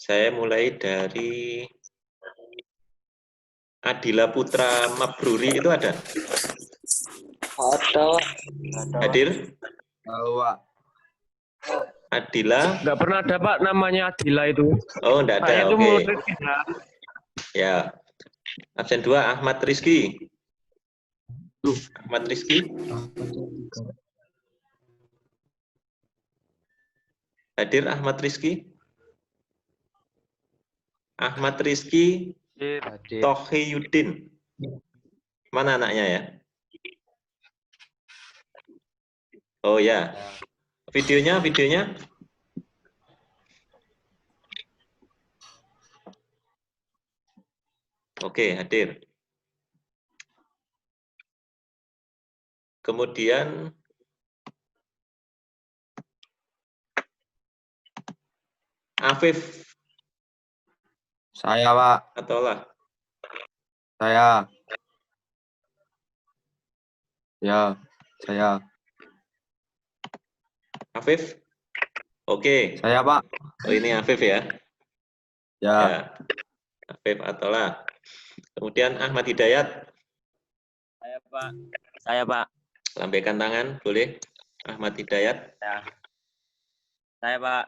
Saya mulai dari Adila Putra Mabruri itu ada? Ada. Hadir? Pak. Adila? Nggak pernah ada Pak namanya Adila itu. Oh, enggak Saya ada. itu Oke. murid kita. Ya. Absen 2 Ahmad Rizky. Ahmad Rizky? Hadir Ahmad Rizky? Ahmad Rizky Tohiyuddin. Mana anaknya ya? Oh ya. Videonya? Oke, hadir. Kemudian Afif Saya, Pak. atau lah? Saya. Ya, saya. Afif? Oke. Saya, Pak. Oh, ini Afif ya? Ya. Ya. Afif atau lah. Kemudian Ahmad Hidayat. Saya, Pak. Saya, Pak. Lambaikan tangan, boleh? Ahmad Hidayat. Saya, Pak.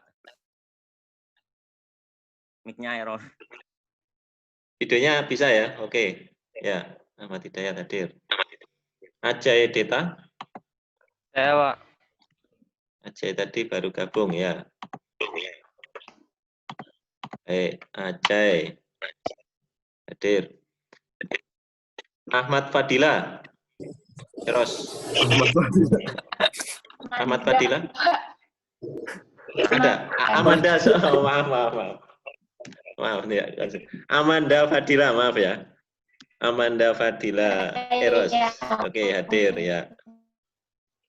Mic-nya error. Videonya bisa ya? Oke. Ya, Ahmad Hidayat hadir. Ajay Deta. Saya Pak. Ajay tadi baru gabung ya. Ajay. Hadir. Ahmad Fadila. Terus. Ahmad Fadila. Ada. Amanda. Oh, maaf. Maaf ya. Amanda Fadila, maaf ya. Amanda Fadila Eros. Oke, hadir ya.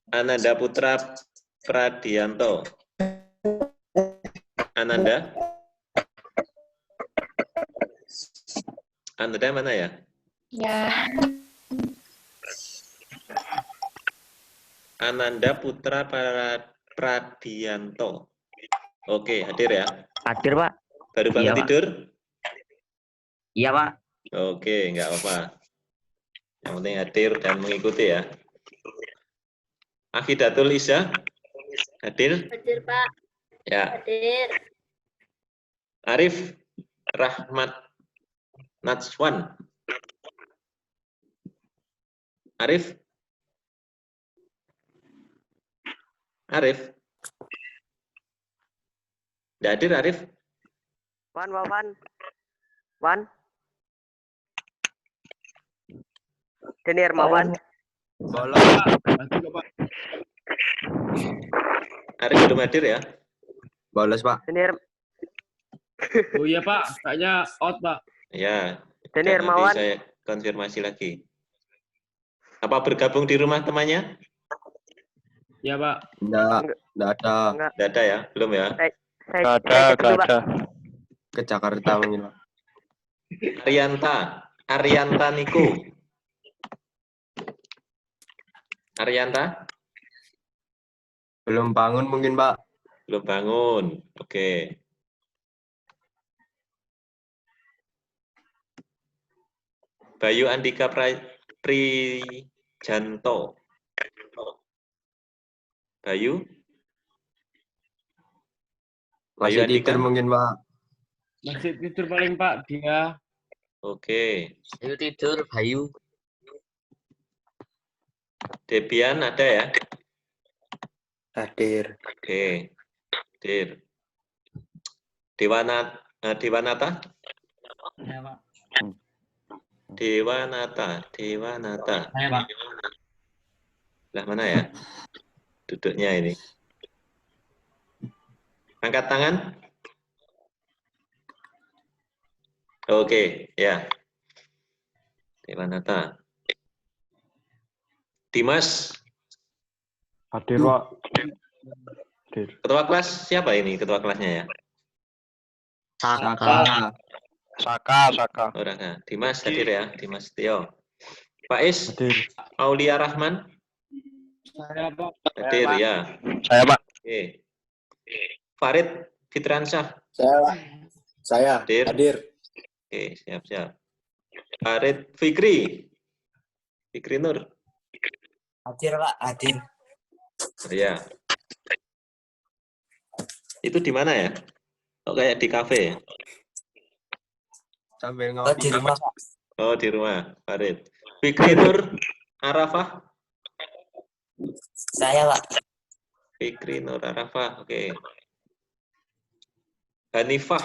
Ananda Putra Pradianto. Ananda? Ananda mana ya? Ya. Ananda Putra Pradianto. Oke, hadir ya. Hadir, Pak. Baru bangun Iya, Pak. tidur? Iya, Pak. Oke, nggak apa-apa. Yang penting hadir dan mengikuti ya. Akhidatul Isya, hadir? Hadir, Pak. Ya. Hadir. Arif Rahmat Natswan. Arif? Arif? Nggak hadir, Arif? Wan. Deni Hermawan. Bolos, Pak. Pak. Arif belum hadir ya? Bolos, Pak. Oh iya Pak, kayaknya out Pak. Ya. Deni dan Hermawan. nanti saya konfirmasi lagi. Apa bergabung di rumah temannya? Ya Pak. Enggak ada. Nggak ada ya? Belum ya? Saya cek dulu, Pak. Ke Jakarta mungkin, Pak. Arianta Niku. Arianta? Belum bangun mungkin, Pak. Belum bangun. Oke. Bayu Andika Prijanto. Bayu? Masih Andika? tidur mungkin, Pak. Masih tidur paling Pak dia. Oke. Ayo tidur, Bayu. Debian ada ya? Hadir. Oke. Hadir. Dewanata? Saya, Pak. Dewanata. Saya, Pak. Lah mana ya? Duduknya ini. Angkat tangan. Oke, ya. Dewanata. Dimas. Hadir, Pak. Hadir. Ketua kelas siapa ini ketua kelasnya ya? Saka. Oh, Raka. Dimas hadir ya, Dimas Tio. Faiz Hadir. Aulia Rahman Saya Pak. hadir ya. Saya, Pak. Oke. Farid Fitransyah Saya, Pak. Saya. Hadir. Hadir. Oke, siap-siap. Farid Fikri. Fikri Nur. Hadir, Pak. Hadir. Ya. Itu di mana ya? Oh, kayak di kafe ya? Sambil Oh, ngopi. di rumah, Pak. Oh, di rumah, Farid. Fikri Nur Arafah. Saya, Pak. Fikri Nur Arafah, oke. Hanifah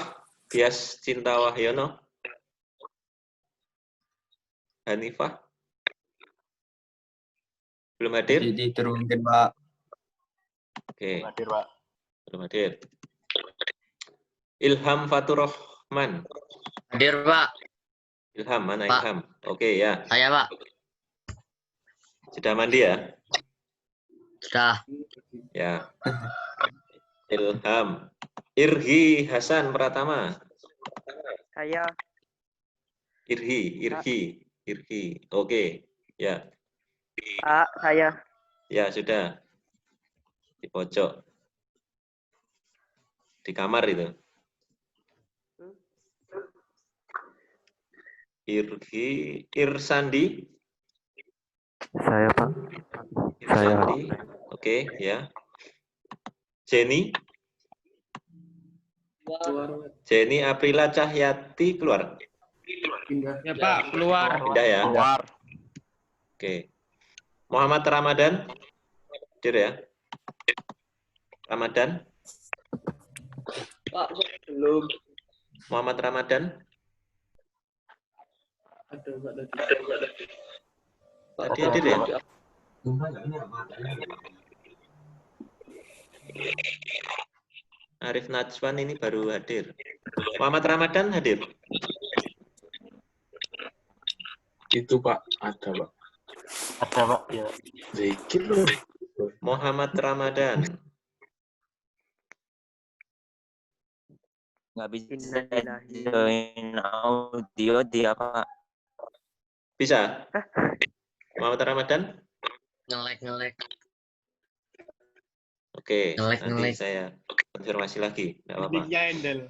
Bias Cinta Wahyono. Hanifah. Belum hadir? Jadi turunkan, Pak. Oke, Hadir, Pak. belum hadir. Ilham Fatur Rahman. Hadir, Pak. Ilham, mana Pak. Ilham? Oke, ya. Saya, Pak. Sudah mandi ya? Sudah. Ya. Ilham. Irhi Hasan Pratama. Saya. Irhi. Oke, ya. Pak, saya. Ya, sudah. Di pojok. Di kamar itu. Irsandi. Saya, Pak. Saya. Irsandi. Oke, ya. Jenny. Jenny Aprila Cahyati keluar. Ya Pak, keluar. Pindah ya. Keluar. Oke. Muhammad Ramadan. Hadir ya. Ramadan. Pak, belum. Muhammad Ramadan. Ada, Pak. Tadi hadir ya. Arif Najwan ini baru hadir. Muhammad Ramadan hadir. Itu Pak, ada Pak. Ada, Pak. Ya. Dikit loh. Muhammad Ramadan. Nggak bisa Innalillahi. join audio dia, Pak. Bisa? Muhammad Ramadan? Ngelek. Oke, Ngelek, nanti ngelek. saya konfirmasi lagi. Nggak apa-apa. Mic-nya handle.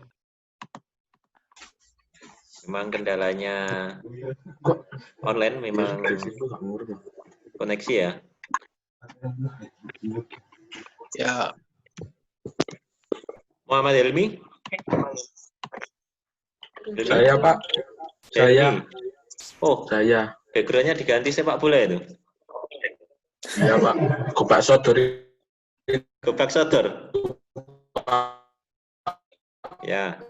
Memang kendalanya online, memang koneksi ya. Ya, Muhammad Helmi? saya Pak. Saya. Helmi. Oh, Saya. background-nya diganti sepak bola itu. Iya Pak. Gobak sodori. Gobak sodor. Ya.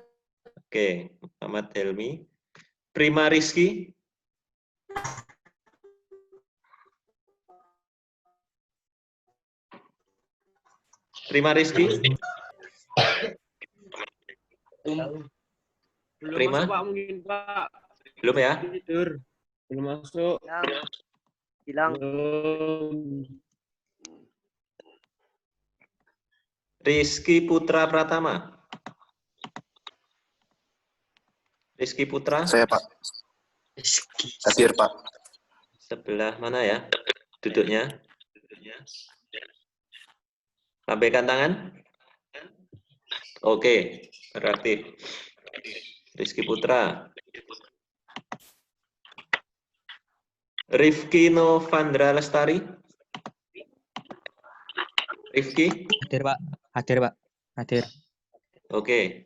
Oke, Muhammad Helmi. Prima Rizky. Prima Rizky. Belum Prima? masuk Pak, mungkin Pak. Belum ya? Tidur. Belum masuk. Yang bilang Belum. Rizky Putra Pratama. Rizky Putra. Saya, Pak. Hadir, Pak. Sebelah mana ya duduknya? Lambaikan tangan. Oke, berarti Rizky Putra. Rifki Novandra Lestari. Rifki. Hadir, Pak. Hadir. Oke.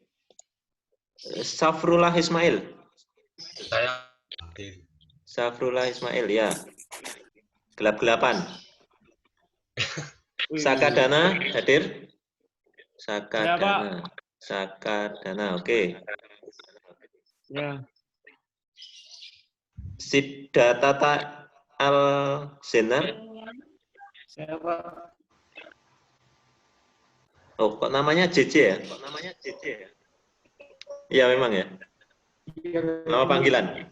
Safrullah Ismail. Safrullah Ismail ya. Gelap-gelapan. Sakadana hadir. Sakadana, oke. Ya. Siddhatata Al-Zenar. Saya Pak. Oh, kok namanya JJ ya? Iya, memang ya. Nama panggilan.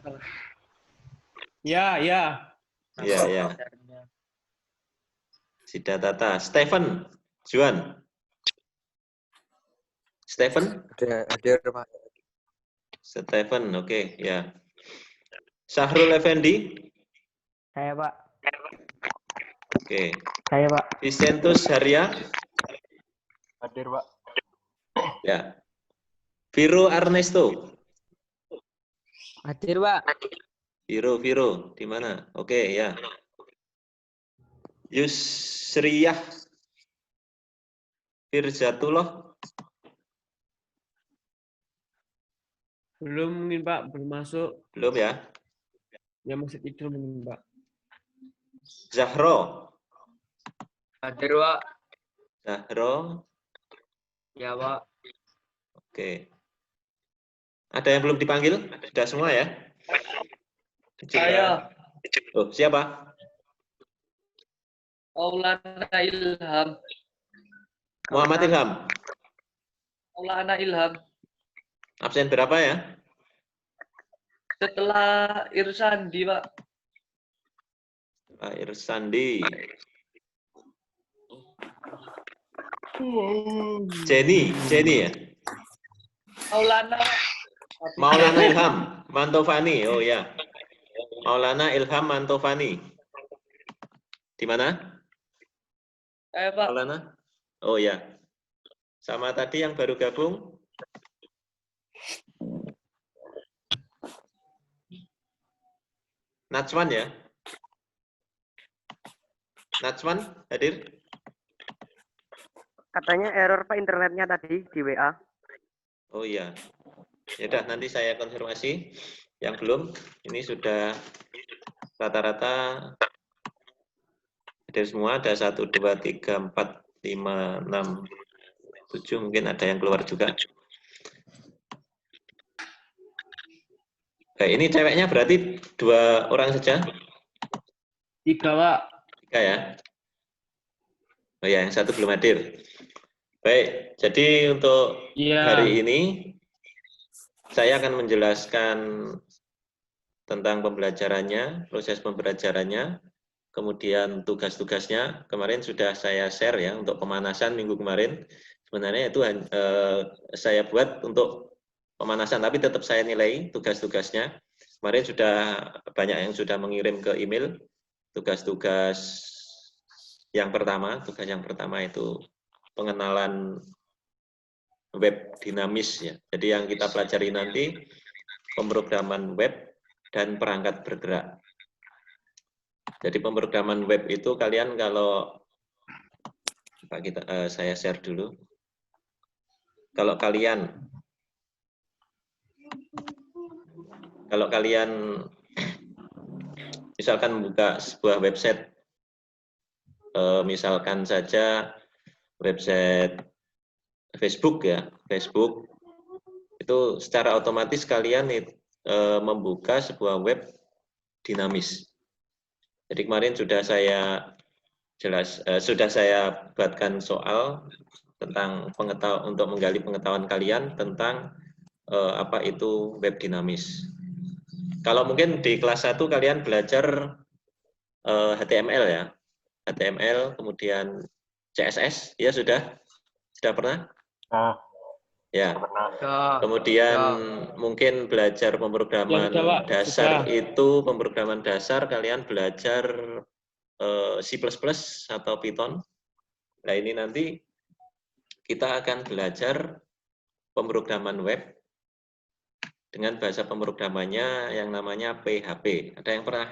Ya. Iya. Siddhatata. Stephen Juan. Stephen? Hadir, Pak. Stephen, oke, ya. Syahrul Effendi. saya, Pak. Oke. Saya, Pak. Vicentus Haria. Hadir, Pak. Ya. Viro Ernesto. Hadir, Pak. Viro, di mana? Oke, ya. Yusriyah Firzatullah. Belum mungkin Pak, belum masuk. Belum ya. Ya masih tidur mungkin Pak. Zahro. Hadir, Pak. Zahro. Ya, Pak. Oke. Ada yang belum dipanggil? Sudah semua ya? Saya. Oh, siapa? Maulana Ilham. Muhammad Ilham. Maulana Ilham. Absen berapa ya? Setelah Irsandi Pak. Pak Irsandi. Jenny ya? Maulana. Maulana Ilham Mantovani. Oh ya. Maulana Ilham Mantovani. Di mana? Pak. Maulana? Oh ya. Sama tadi yang baru gabung. Najwan ya? Najwan hadir? Katanya error Pak internetnya tadi di WA. Oh iya. Ya udah, nanti saya konfirmasi. Yang belum, ini sudah rata-rata hadir semua. Ada 1, 2, 3, 4, 5, 6, 7. Mungkin ada yang keluar juga. Oke, ini ceweknya berarti 2 orang saja? 3 Pak. 3 ya? Oh ya, yang 1 belum hadir. Baik, jadi untuk hari ini saya akan menjelaskan tentang pembelajarannya, proses pembelajarannya, kemudian tugas-tugasnya. Kemarin sudah saya share ya untuk pemanasan minggu kemarin. Sebenarnya itu saya buat untuk pemanasan, tapi tetap saya nilai tugas-tugasnya. Kemarin sudah banyak yang sudah mengirim ke email tugas-tugas yang pertama. Tugas yang pertama itu pengenalan web dinamis ya. Jadi yang kita pelajari nanti pemrograman web dan perangkat bergerak. Jadi pemrograman web itu kalian kalau saya share dulu. Kalau kalian misalkan membuka sebuah website, misalkan saja website Facebook ya, Facebook itu secara otomatis kalian membuka sebuah web dinamis. Jadi kemarin sudah saya buatkan soal tentang untuk menggali pengetahuan kalian tentang apa itu web dinamis. Kalau mungkin di kelas 1 kalian belajar HTML ya, HTML kemudian CSS ya sudah pernah? Ya. Kemudian mungkin belajar pemrograman dasar itu pemrograman dasar kalian belajar C++ atau Python. Nah ini nanti kita akan belajar pemrograman web dengan bahasa pemrogramannya yang namanya PHP. Ada yang pernah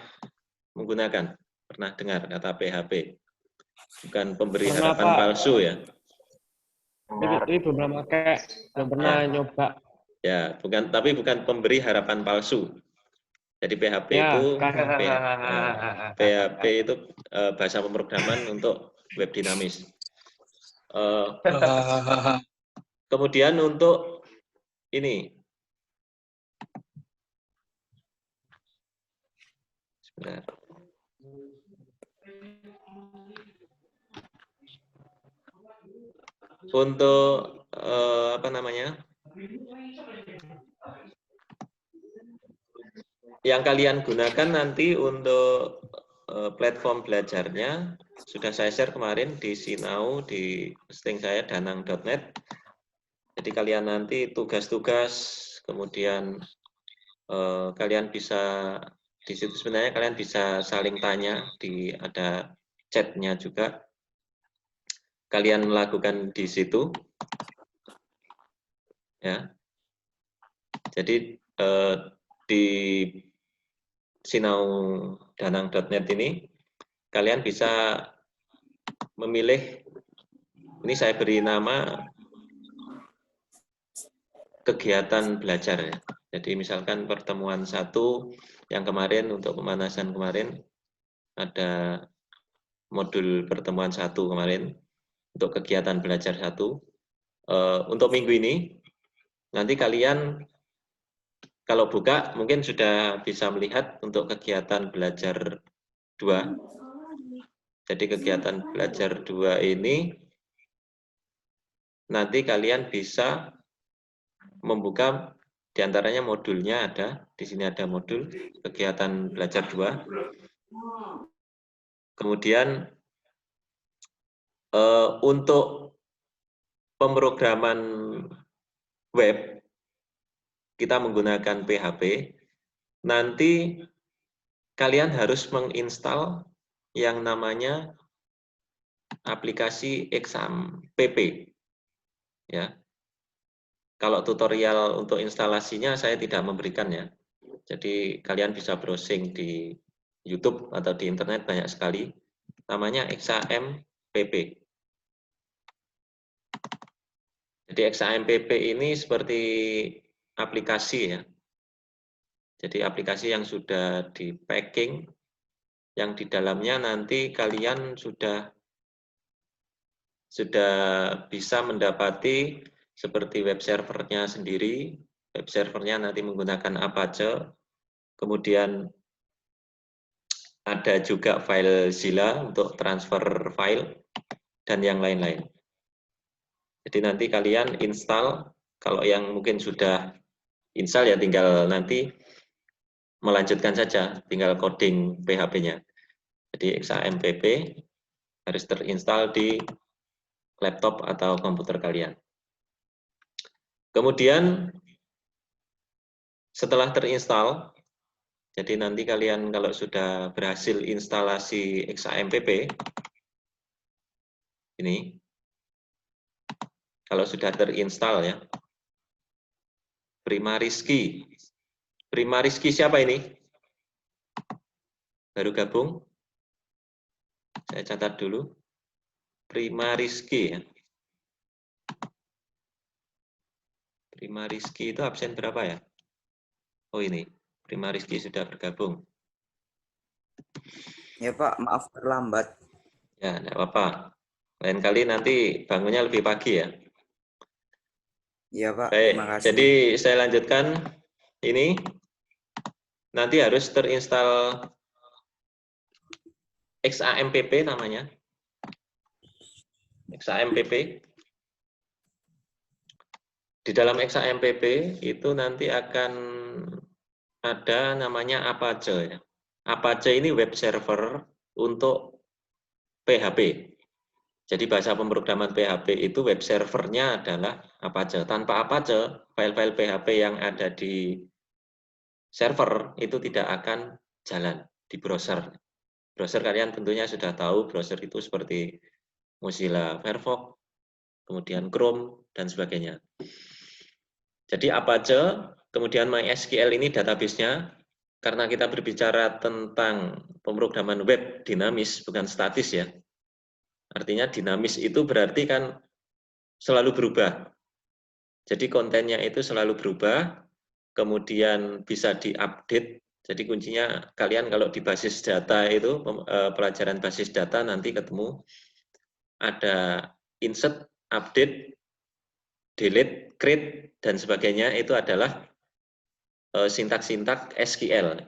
menggunakan? Pernah dengar kata PHP? Bukan pemberi harapan palsu ya? Ini belum pakai, belum pernah nyoba. Ya, tapi bukan pemberi harapan palsu. Jadi PHP Ya, itu PHP itu bahasa pemrograman untuk web dinamis. Kemudian untuk ini, sebentar. Untuk apa namanya? Yang kalian gunakan nanti untuk platform belajarnya sudah saya share kemarin di Sinau di hosting saya danang.net. Jadi kalian nanti tugas-tugas, kemudian kalian bisa di situ sebenarnya kalian bisa saling tanya, ada chatnya juga. Kalian lakukan di situ, ya. Jadi di sinaudanang.net ini kalian bisa memilih, ini saya beri nama kegiatan belajar ya. Jadi misalkan pertemuan 1 yang kemarin untuk pemanasan kemarin ada modul pertemuan 1 kemarin untuk kegiatan belajar 1. Untuk minggu ini nanti kalian kalau buka mungkin sudah bisa melihat untuk kegiatan belajar 2. Jadi kegiatan belajar 2 ini nanti kalian bisa membuka diantaranya modulnya ada, di sini ada modul kegiatan belajar 2. Kemudian untuk pemrograman web kita menggunakan PHP, nanti kalian harus menginstal yang namanya aplikasi XAMPP. Ya. Kalau tutorial untuk instalasinya saya tidak memberikan ya. Jadi kalian bisa browsing di YouTube atau di internet banyak sekali. Namanya XAMPP. Jadi XAMPP ini seperti aplikasi ya. Jadi aplikasi yang sudah di packing, yang di dalamnya nanti kalian sudah bisa mendapati seperti web servernya sendiri. Web servernya nanti menggunakan Apache, kemudian ada juga file Zilla untuk transfer file, dan yang lain-lain. Jadi nanti kalian install, kalau yang mungkin sudah install ya tinggal nanti melanjutkan saja, tinggal coding PHP-nya. Jadi XAMPP harus terinstall di laptop atau komputer kalian. Kemudian setelah terinstall, jadi nanti kalian kalau sudah berhasil instalasi XAMPP, ini, kalau sudah terinstall ya, Primariski. Primariski siapa ini? Baru gabung? Saya catat dulu. Primariski ya. Primariski itu absen berapa ya? Oh ini, Primariski sudah bergabung. Ya Pak, maaf terlambat. Ya, enggak apa-apa. Lain kali nanti bangunnya lebih pagi ya. Iya Pak, Baik, terima kasih. jadi saya lanjutkan. Ini nanti harus terinstall XAMPP namanya. XAMPP. Di dalam XAMPP itu nanti akan ada namanya Apache. Ya. Apache ini web server untuk PHP. Jadi bahasa pemrograman PHP itu web servernya adalah Apache. Tanpa Apache, file-file PHP yang ada di server itu tidak akan jalan di browser. Browser kalian tentunya sudah tahu, browser itu seperti Mozilla Firefox, kemudian Chrome, dan sebagainya. Jadi Apache, kemudian MySQL ini database-nya, karena kita berbicara tentang pemrograman web dinamis, bukan statis ya. Artinya dinamis itu berarti kan selalu berubah. Jadi kontennya itu selalu berubah, kemudian bisa diupdate. Jadi kuncinya kalian kalau di basis data itu, pelajaran basis data nanti ketemu ada insert, update, delete, create, dan sebagainya itu adalah sintak-sintak SQL.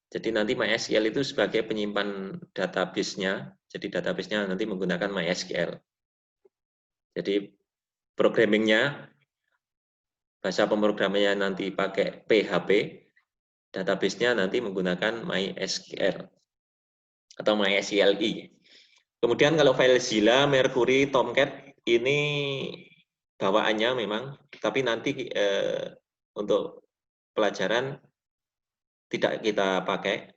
Jadi nanti MySQL itu sebagai penyimpan database-nya, jadi database-nya nanti menggunakan MySQL. Jadi programming-nya, bahasa pemrogramannya nanti pakai PHP, database-nya nanti menggunakan MySQL atau MySQLi. Kemudian kalau file Zilla, Mercury, Tomcat ini bawaannya memang, tapi nanti untuk pelajaran tidak kita pakai.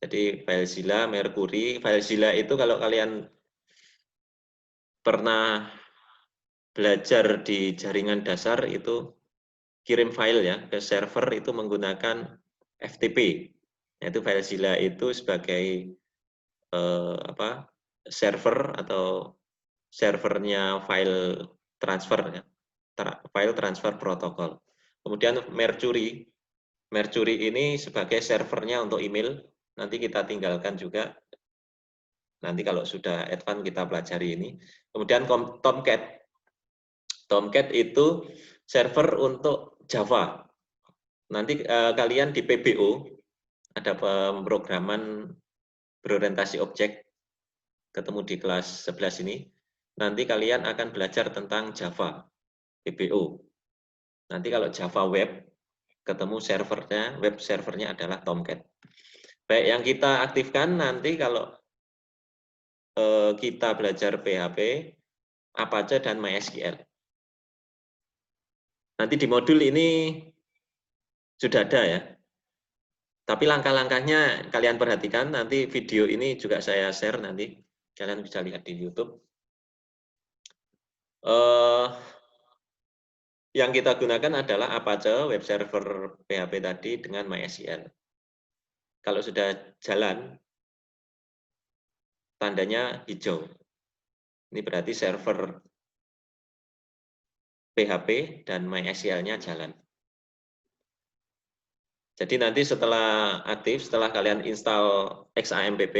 Jadi FileZilla, Mercury, FileZilla itu kalau kalian pernah belajar di jaringan dasar itu kirim file ya ke server itu menggunakan FTP, yaitu FileZilla itu sebagai server atau servernya file transfer ya, file transfer protokol. Kemudian Mercury ini sebagai servernya untuk email, nanti kita tinggalkan juga. Nanti kalau sudah advance kita pelajari ini. Kemudian Tomcat itu server untuk Java. Nanti kalian di PBO ada pemrograman berorientasi objek, ketemu di kelas 11 ini. Nanti kalian akan belajar tentang Java, PBO. Nanti kalau Java Web, ketemu servernya, web servernya adalah Tomcat. Baik, yang kita aktifkan nanti kalau kita belajar PHP, Apache, dan MySQL. Nanti di modul ini sudah ada ya. Tapi langkah-langkahnya kalian perhatikan, nanti video ini juga saya share nanti. Kalian bisa lihat di YouTube. Yang kita gunakan adalah Apache, web server PHP tadi dengan MySQL. Kalau sudah jalan, tandanya hijau. Ini berarti server PHP dan MySQL-nya jalan. Jadi nanti setelah aktif, setelah kalian install XAMPP,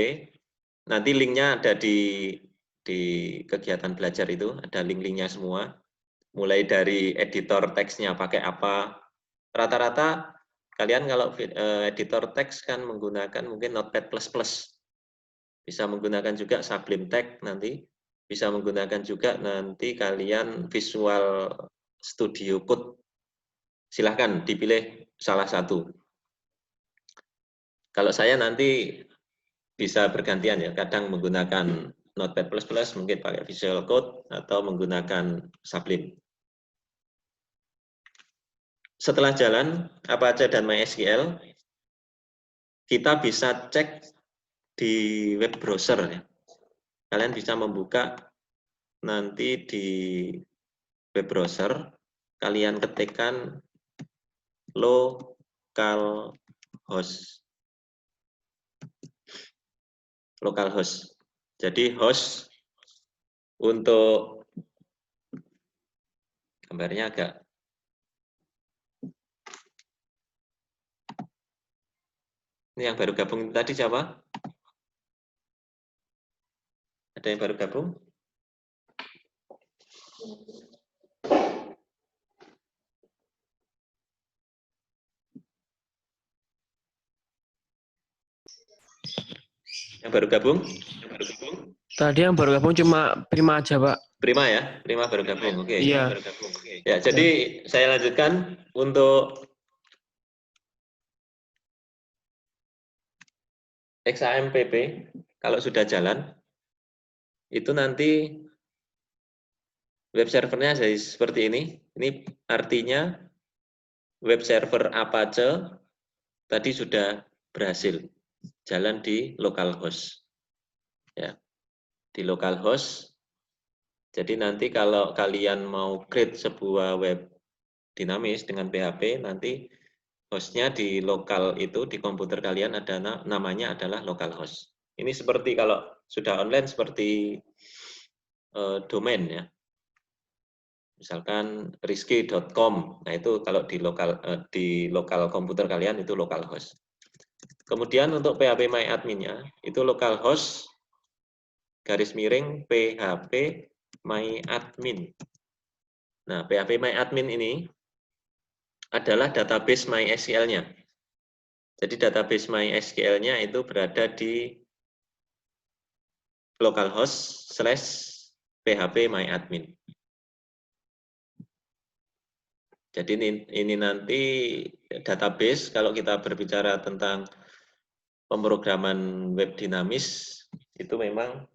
nanti linknya ada di kegiatan belajar itu, ada link-linknya semua. Mulai dari editor teksnya pakai apa. Rata-rata kalian kalau editor teks kan menggunakan mungkin Notepad++. Bisa menggunakan juga Sublime Text nanti. Bisa menggunakan juga nanti kalian Visual Studio Code. Silahkan dipilih salah satu. Kalau saya nanti bisa bergantian ya, kadang menggunakan Notepad++, mungkin pakai Visual Code, atau menggunakan Sublime. Setelah jalan Apache dan MySQL, kita bisa cek di web browser ya. Kalian bisa membuka nanti di web browser, kalian ketikkan localhost. Jadi host untuk gambarnya agak ini yang baru gabung tadi siapa? Ada yang baru gabung? Yang baru gabung? Tadi yang baru gabung cuma Prima aja, Pak. Prima ya? Prima baru gabung, oke. Iya. Ya, jadi saya lanjutkan untuk XAMPP, kalau sudah jalan, itu nanti web servernya jadi seperti ini. Ini artinya web server Apache tadi sudah berhasil jalan di localhost. Ya, di localhost. Jadi nanti kalau kalian mau create sebuah web dinamis dengan PHP, nanti hostnya di lokal itu, di komputer kalian ada namanya adalah localhost. Ini seperti kalau sudah online seperti domain ya. Misalkan rizky.com, nah itu kalau di lokal komputer kalian itu localhost. Kemudian untuk PHP MyAdmin-nya itu localhost _ PHP MyAdmin. Nah, PHP MyAdmin ini adalah database MySQL-nya. Jadi database MySQL-nya itu berada di localhost / PHP MyAdmin. Jadi ini nanti database, kalau kita berbicara tentang pemrograman web dinamis, itu memang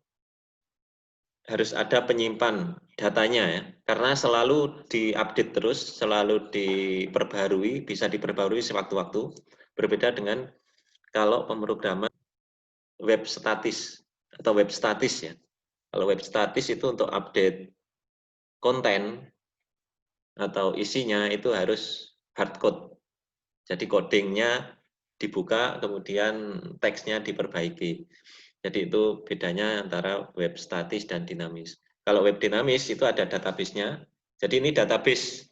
harus ada penyimpan datanya ya, karena selalu diupdate terus, selalu diperbarui, bisa diperbarui sewaktu-waktu, berbeda dengan kalau pemrograman web statis atau web statis ya. Kalau web statis itu untuk update konten atau isinya itu harus hardcode. Jadi codingnya dibuka, kemudian teksnya diperbaiki. Jadi itu bedanya antara web statis dan dinamis. Kalau web dinamis itu ada database-nya. Jadi ini database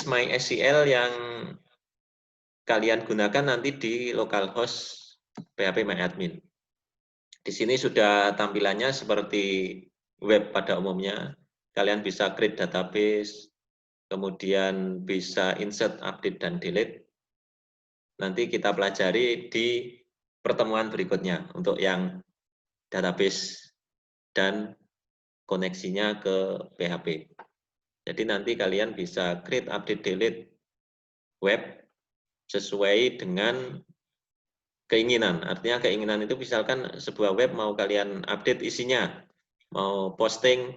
MySQL yang kalian gunakan nanti di localhost PHP MyAdmin. Di sini sudah tampilannya seperti web pada umumnya. Kalian bisa create database, kemudian bisa insert, update, dan delete. Nanti kita pelajari di pertemuan berikutnya untuk yang database dan koneksinya ke PHP. Jadi nanti kalian bisa create, update, delete web sesuai dengan keinginan. Artinya keinginan itu misalkan sebuah web mau kalian update isinya, mau posting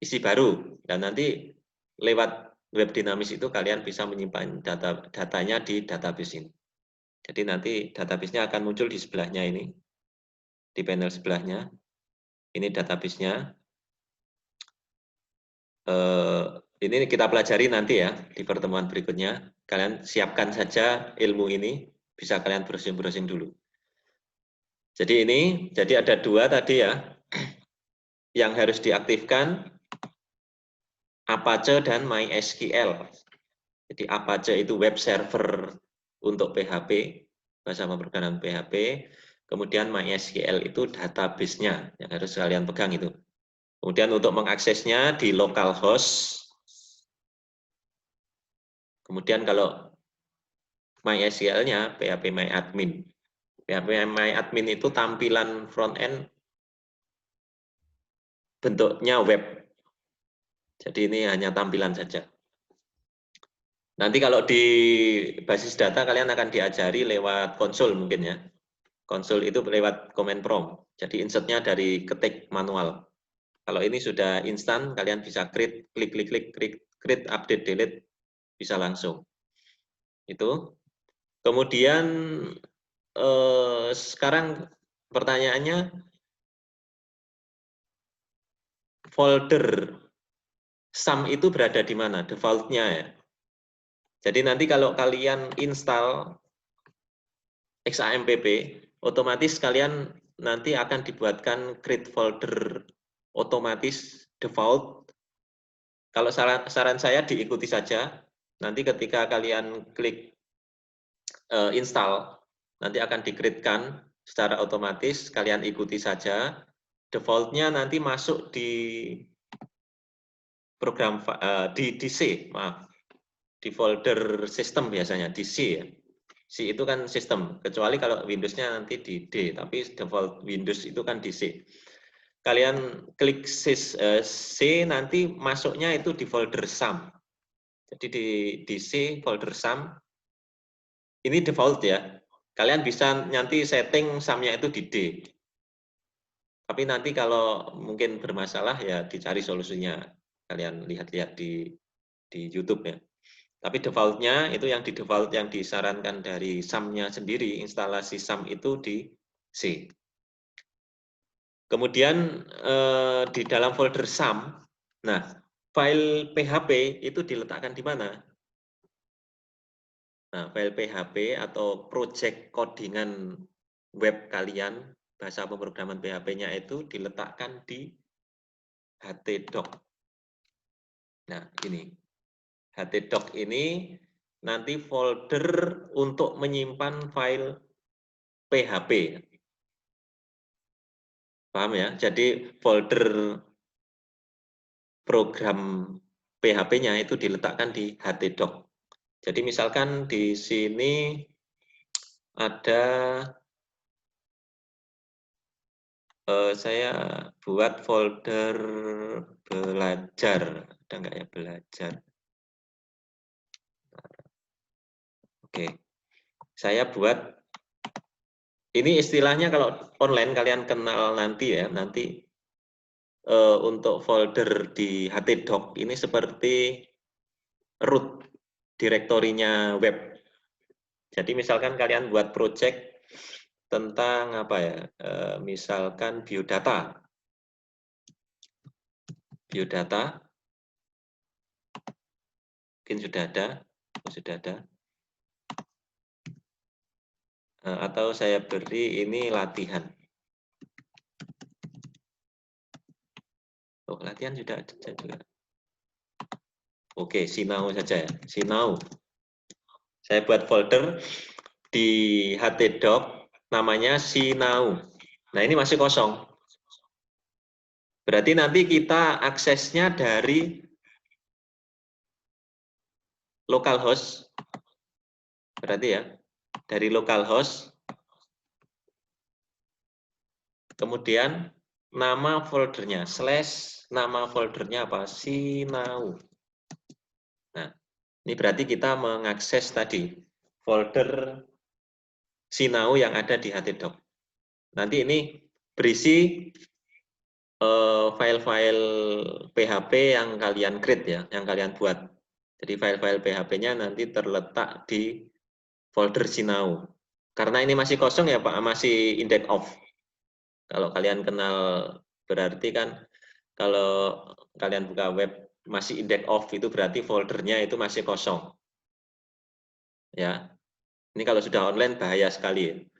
isi baru, dan nanti lewat web dinamis itu kalian bisa menyimpan datanya di database ini. Jadi nanti database-nya akan muncul di sebelahnya ini, di panel sebelahnya. Ini database-nya. Ini kita pelajari nanti ya di pertemuan berikutnya. Kalian siapkan saja ilmu ini, bisa kalian browsing-browsing dulu. Jadi jadi ada dua tadi ya, yang harus diaktifkan, Apache dan MySQL. Jadi Apache itu web server untuk PHP, bahasa pemrograman PHP. Kemudian MySQL itu database-nya yang harus kalian pegang itu. Kemudian untuk mengaksesnya di localhost. Kemudian kalau MySQL-nya PHP MyAdmin. PHP MyAdmin itu tampilan front-end bentuknya web. Jadi ini hanya tampilan saja. Nanti kalau di basis data kalian akan diajari lewat konsol mungkin ya. Konsol itu lewat command prompt. Jadi insertnya dari ketik manual. Kalau ini sudah instan, kalian bisa create, klik, create, update, delete, bisa langsung. Itu. Kemudian sekarang pertanyaannya, folder SAM itu berada di mana? Default-nya ya. Jadi nanti kalau kalian install XAMPP, otomatis kalian nanti akan dibuatkan create folder otomatis default. Kalau saran saya diikuti saja. Nanti ketika kalian klik install, nanti akan di-create-kan secara otomatis, kalian ikuti saja. Default-nya nanti masuk di program di C, maaf. Di folder sistem biasanya, di C ya. C itu kan sistem, kecuali kalau Windows-nya nanti di D, tapi default Windows itu kan di C. Kalian klik C, nanti masuknya itu di folder SAM. Jadi di C, folder SAM, ini default ya. Kalian bisa nanti setting SAM-nya itu di D. Tapi nanti kalau mungkin bermasalah ya dicari solusinya. Kalian lihat-lihat di YouTube ya. Tapi default-nya itu yang di default yang disarankan dari SAM-nya sendiri, instalasi SAM itu di C. Kemudian di dalam folder SAM, nah file PHP itu diletakkan di mana? Nah, file PHP atau project codingan web kalian, bahasa pemrograman PHP-nya itu diletakkan di htdoc. Nah, ini. htdoc ini nanti folder untuk menyimpan file PHP. Paham ya? Jadi folder program PHP-nya itu diletakkan di htdoc. Jadi misalkan di sini ada saya buat folder belajar, ada nggak ya belajar? Oke, saya buat ini istilahnya kalau online kalian kenal nanti ya, nanti untuk folder di htdoc ini seperti root direktorinya web. Jadi misalkan kalian buat project tentang apa ya, misalkan biodata. Mungkin sudah ada. Atau saya beri ini latihan. Oh, latihan sudah ada juga. Oke, Sinau saja ya. Sinau. Saya buat folder di htdoc namanya Sinau. Nah, ini masih kosong. Berarti nanti kita aksesnya dari localhost. Berarti ya, dari localhost. Kemudian nama foldernya, / nama foldernya apa? Sinau. Nah, ini berarti kita mengakses tadi folder Sinau yang ada di htdoc. Nanti ini berisi file-file PHP yang kalian create ya, yang kalian buat. Jadi file-file PHP-nya nanti terletak di folder Sinau. Karena ini masih kosong ya Pak, masih index off. Kalau kalian kenal berarti kan kalau kalian buka web masih index off itu berarti foldernya itu masih kosong. Ya. Ini kalau sudah online bahaya sekali.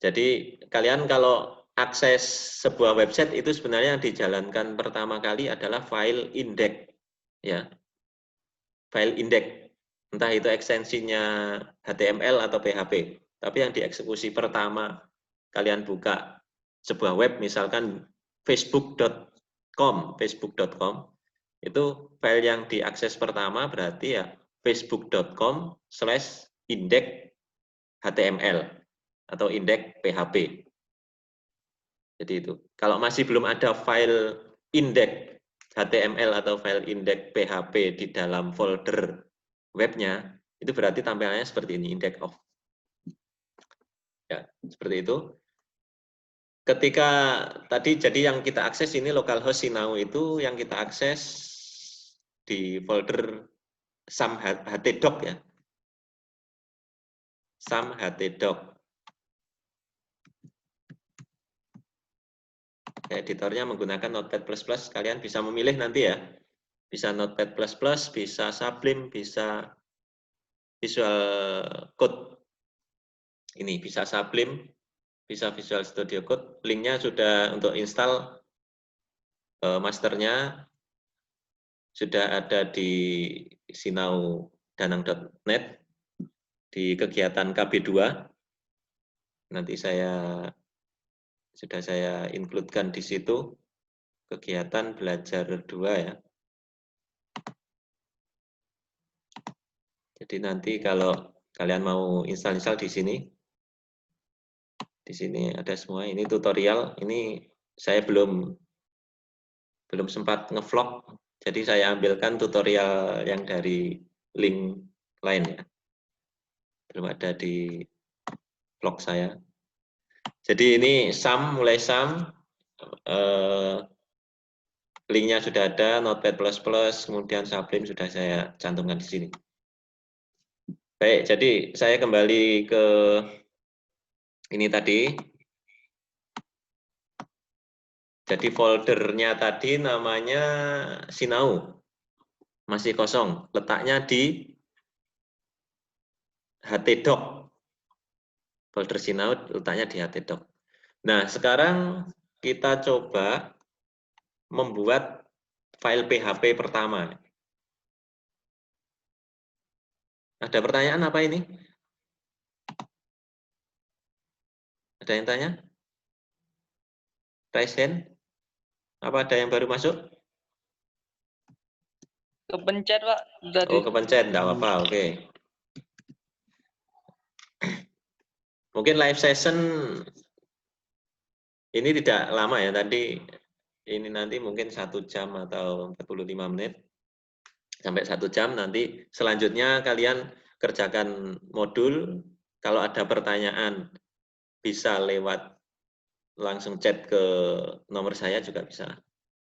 Jadi kalian kalau akses sebuah website itu sebenarnya yang dijalankan pertama kali adalah file index, ya, file index, entah itu ekstensinya HTML atau PHP. Tapi yang dieksekusi pertama kalian buka sebuah web, misalkan facebook.com itu file yang diakses pertama berarti ya facebook.com/index HTML atau index PHP. Jadi itu. Kalau masih belum ada file index HTML atau file index PHP di dalam folder webnya, itu berarti tampilannya seperti ini, index of. Ya, seperti itu. Ketika tadi jadi yang kita akses ini localhost Sinau itu yang kita akses di folder sam htdoc ya. Sam htdoc. Editornya menggunakan Notepad++, kalian bisa memilih nanti ya. Bisa Notepad++, bisa Sublime, bisa Visual Code. Ini bisa Sublime, bisa Visual Studio Code. Linknya sudah untuk install masternya sudah ada di sinaudanang.net di kegiatan KB2. Nanti sudah saya include-kan di situ kegiatan belajar 2 ya. Jadi nanti kalau kalian mau install di sini ada semua. Ini tutorial. Ini saya belum sempat ngevlog, jadi saya ambilkan tutorial yang dari link lain ya. Belum ada di vlog saya. Jadi ini mulai SAM, linknya sudah ada, Notepad++, kemudian Sublime sudah saya cantumkan di sini. Baik, jadi saya kembali ke ini tadi. Jadi foldernya tadi namanya Sinau, masih kosong, letaknya di htdoc. Folder Sinau letaknya di htdoc. Nah, sekarang kita coba membuat file PHP pertama. Ada pertanyaan apa ini? Ada yang tanya? Raise hand? Apa ada yang baru masuk? Kepencet, Pak. Oh, kepencet, enggak apa-apa, oke. Mungkin live session ini tidak lama ya, tadi ini nanti mungkin 1 jam atau 45 menit sampai 1 jam. Nanti selanjutnya kalian kerjakan modul. Kalau ada pertanyaan bisa lewat langsung chat ke nomor saya juga bisa.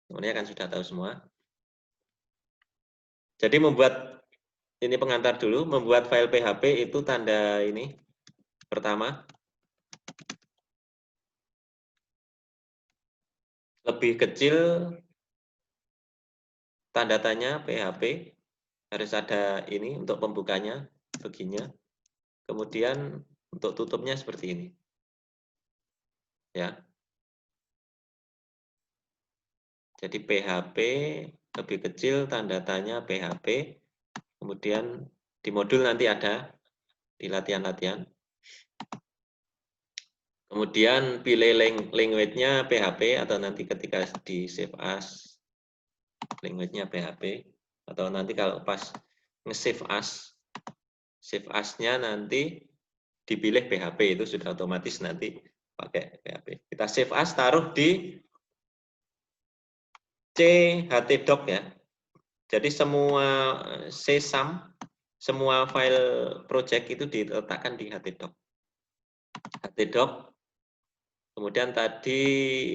Nomornya kan sudah tahu semua. Jadi membuat ini pengantar dulu, membuat file PHP itu tanda ini pertama. Lebih kecil tanda tanya PHP. harus ada ini untuk pembukanya, begini. Kemudian untuk tutupnya seperti ini. Ya. Jadi PHP lebih kecil, tanda tanya PHP. Kemudian di modul nanti ada di latihan-latihan. Kemudian pilih language-nya PHP atau nanti ketika di save as language-nya PHP atau nanti kalau pas nge-save as-nya nanti dipilih PHP, itu sudah otomatis nanti pakai PHP. Kita save as, taruh di chtdoc ya. Jadi semua csum, semua file project itu diletakkan di htdoc. Htdoc. Kemudian tadi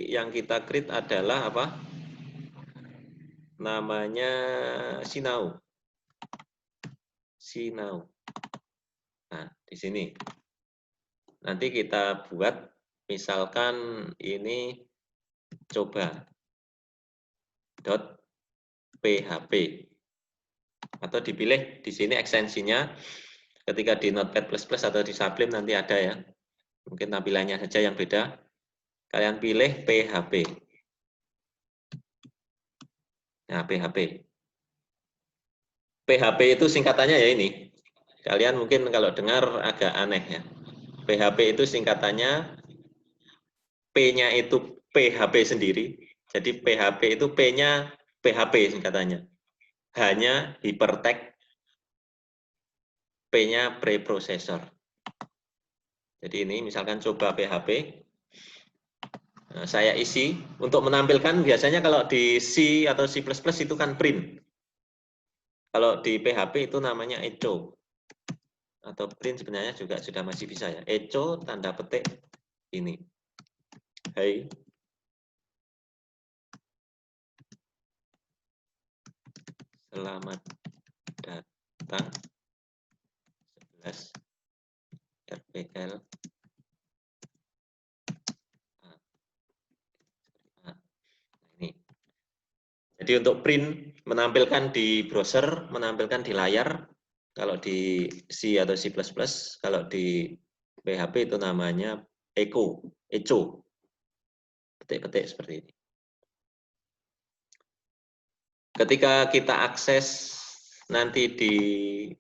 yang kita create adalah apa? Namanya Sinau. Sinau. Nah, di sini. Nanti kita buat, misalkan ini coba .php atau dipilih di sini ekstensinya. Ketika di Notepad++ atau di Sublime nanti ada ya. Mungkin tampilannya saja yang beda. Kalian pilih PHP. Nah, PHP. PHP itu singkatannya ya ini. Kalian mungkin kalau dengar agak aneh ya. PHP itu singkatannya, P-nya itu PHP sendiri. Jadi PHP itu P-nya PHP singkatannya. Hanya hypertext, P-nya preprocessor. Jadi ini misalkan coba PHP. Nah, saya isi untuk menampilkan, biasanya kalau di C atau C++ itu kan print. Kalau di PHP itu namanya echo. Atau print sebenarnya juga sudah masih bisa ya. Echo tanda petik ini. Hai. Selamat datang 11 RPL. Ini. Jadi untuk print menampilkan di browser, menampilkan di layar. Kalau di C atau C++, kalau di PHP itu namanya echo, petik-petik seperti ini. Ketika kita akses nanti di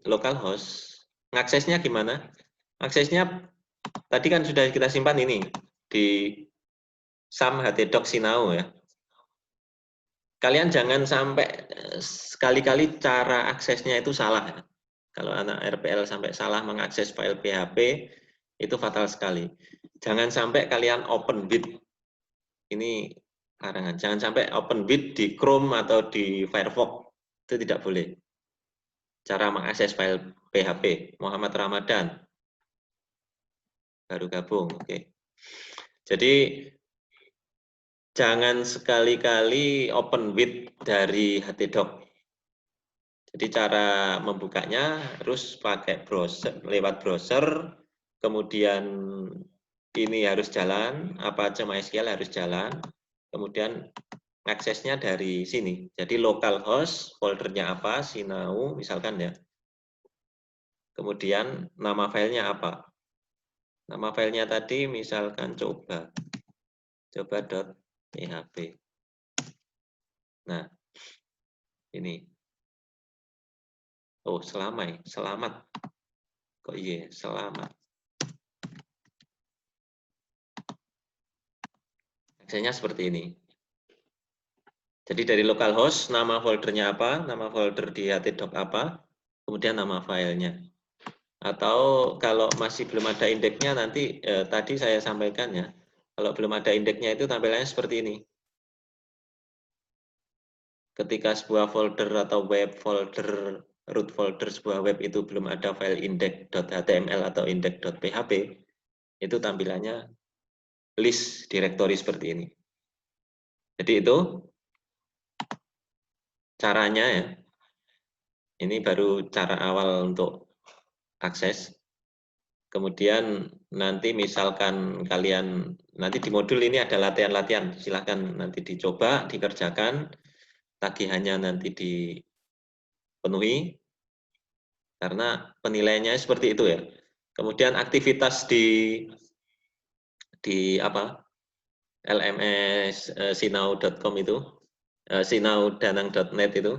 localhost, ngaksesnya gimana? Aksesnya tadi kan sudah kita simpan ini di SAM htdoc Sinau ya. Kalian jangan sampai sekali-kali cara aksesnya itu salah. Kalau anak RPL sampai salah mengakses file PHP, itu fatal sekali. Jangan sampai kalian open with. Ini karangan. Jangan sampai open with di Chrome atau di Firefox. Itu tidak boleh. Cara mengakses file PHP. Muhammad Ramadan. Baru gabung. Oke. Jadi, jangan sekali-kali open with dari htdoc. Jadi cara membukanya harus pakai browser, lewat browser, kemudian ini harus jalan, Apache MySQL harus jalan, kemudian aksesnya dari sini. Jadi localhost, foldernya apa, Sinau, misalkan ya. Kemudian nama filenya apa? Nama filenya tadi misalkan coba.php. Nah, ini. Oh, selamat. Kok iya, selamat. Aksesnya seperti ini. Jadi dari localhost, nama foldernya apa, nama folder di htdoc apa, kemudian nama filenya. Atau kalau masih belum ada indeksnya, nanti tadi saya sampaikan ya, kalau belum ada indeksnya itu tampilannya seperti ini. Ketika sebuah folder atau web folder, root folder sebuah web itu belum ada file index.html atau index.php, itu tampilannya list directory seperti ini. Jadi itu caranya ya. Ini baru cara awal untuk akses. Kemudian nanti misalkan kalian, nanti di modul ini ada latihan-latihan, silahkan nanti dicoba, dikerjakan, tagihannya nanti dipenuhi. karena penilaiannya seperti itu ya. Kemudian aktivitas di apa LMS sinau.com itu, sinaudanang.net itu,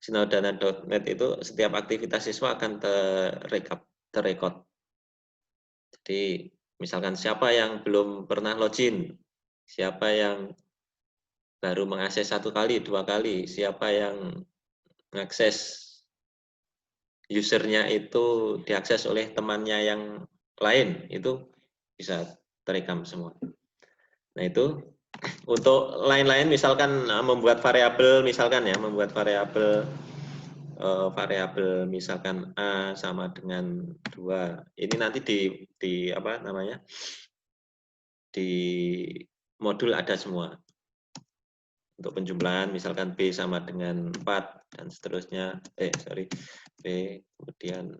sinaudanang.net itu setiap aktivitas siswa akan terrekod. Jadi misalkan siapa yang belum pernah login, siapa yang baru mengakses 1 kali, 2 kali, siapa yang mengakses usernya itu diakses oleh temannya yang lain, itu bisa terekam semua. Nah itu untuk lain-lain misalkan membuat variabel, misalkan ya, membuat variabel misalkan A sama dengan 2. Ini nanti di apa namanya? Di modul ada semua. Untuk penjumlahan misalkan B sama dengan 4 dan seterusnya. B, kemudian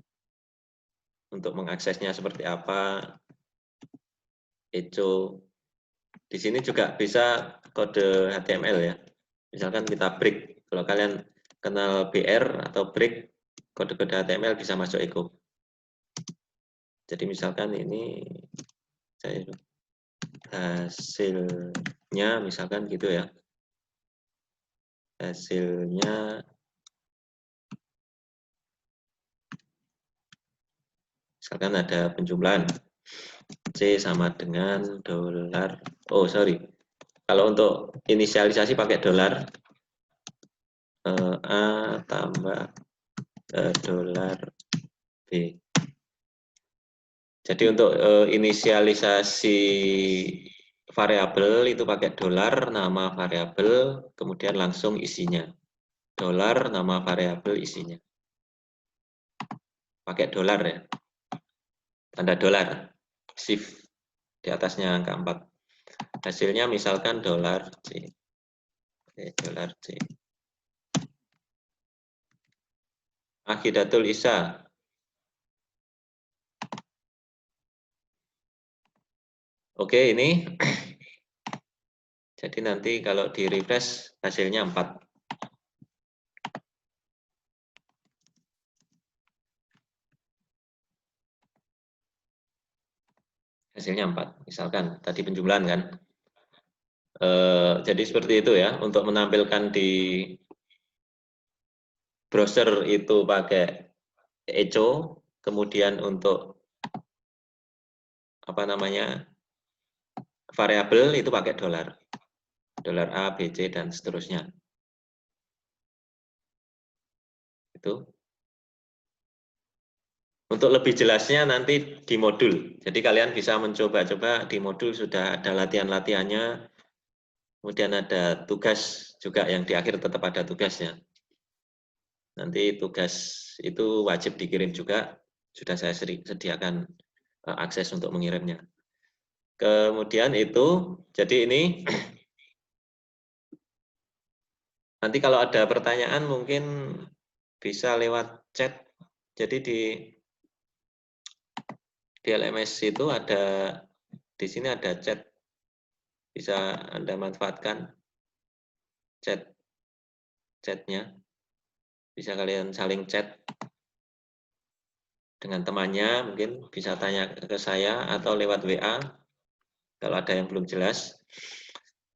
untuk mengaksesnya seperti apa, echo. Di sini juga bisa kode HTML ya. Misalkan kita break. Kalau kalian kenal BR atau break, kode-kode HTML bisa masuk echo. Jadi misalkan ini saya hasilnya misalkan gitu ya. Hasilnya misalkan ada penjumlahan C sama dengan dolar. Oh sorry, kalau untuk inisialisasi pakai dolar A tambah dolar B. Jadi untuk inisialisasi variabel itu pakai dolar, nama variabel, kemudian langsung isinya. Dolar, nama variabel, isinya. Pakai dolar ya. Tanda dolar. Shift. Di atasnya angka 4. Hasilnya misalkan dolar C. Oke, dolar C. Akhidatul Isa. Oke, ini. Jadi nanti kalau di refresh hasilnya 4. Hasilnya 4. Misalkan tadi penjumlahan kan. Jadi seperti itu ya. Untuk menampilkan di browser itu pakai echo. Kemudian untuk apa namanya variabel itu pakai dolar. Dolar A, B, C, dan seterusnya. Itu. Untuk lebih jelasnya nanti di modul. Jadi kalian bisa mencoba-coba di modul sudah ada latihan-latihannya. Kemudian ada tugas juga yang di akhir tetap ada tugasnya. Nanti tugas itu wajib dikirim juga. Sudah saya sediakan akses untuk mengirimnya. Kemudian itu, jadi ini nanti kalau ada pertanyaan mungkin bisa lewat chat. Jadi di LMS itu ada, di sini ada chat. Bisa Anda manfaatkan chatnya. Bisa kalian saling chat dengan temannya, mungkin bisa tanya ke saya atau lewat WA kalau ada yang belum jelas.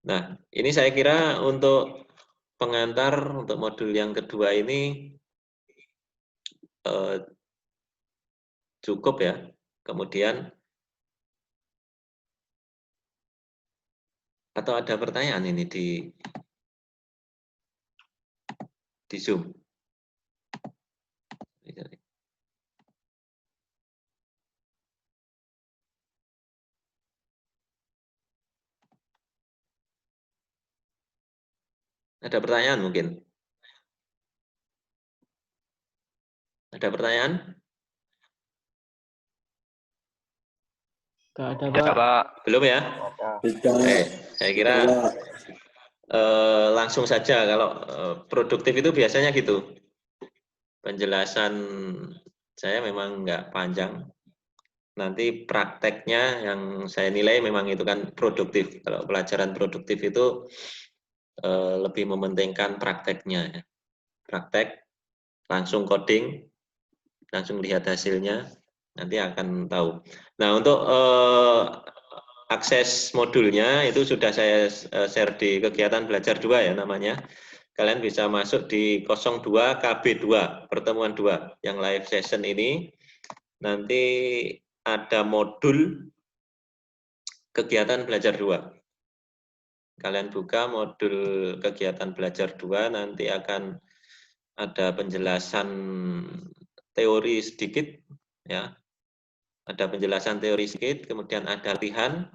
Nah, ini saya kira untuk pengantar untuk modul yang kedua ini cukup ya. Kemudian atau ada pertanyaan ini di Zoom. Ada pertanyaan mungkin? Ada pertanyaan? Nggak ada, Pak. Belum ya? Saya kira langsung saja. Kalau produktif itu biasanya gitu. Penjelasan saya memang nggak panjang. Nanti prakteknya yang saya nilai memang itu kan produktif. Kalau pelajaran produktif itu lebih mementingkan prakteknya. Praktek, langsung coding, langsung lihat hasilnya, nanti akan tahu. Nah, untuk akses modulnya itu sudah saya share di kegiatan belajar 2 ya namanya. Kalian bisa masuk di 02 KB2, pertemuan 2, yang live session ini. Nanti ada modul kegiatan belajar 2. Kalian buka modul kegiatan belajar 2, nanti akan ada penjelasan teori sedikit, ya. Ada penjelasan teori sedikit, kemudian ada latihan,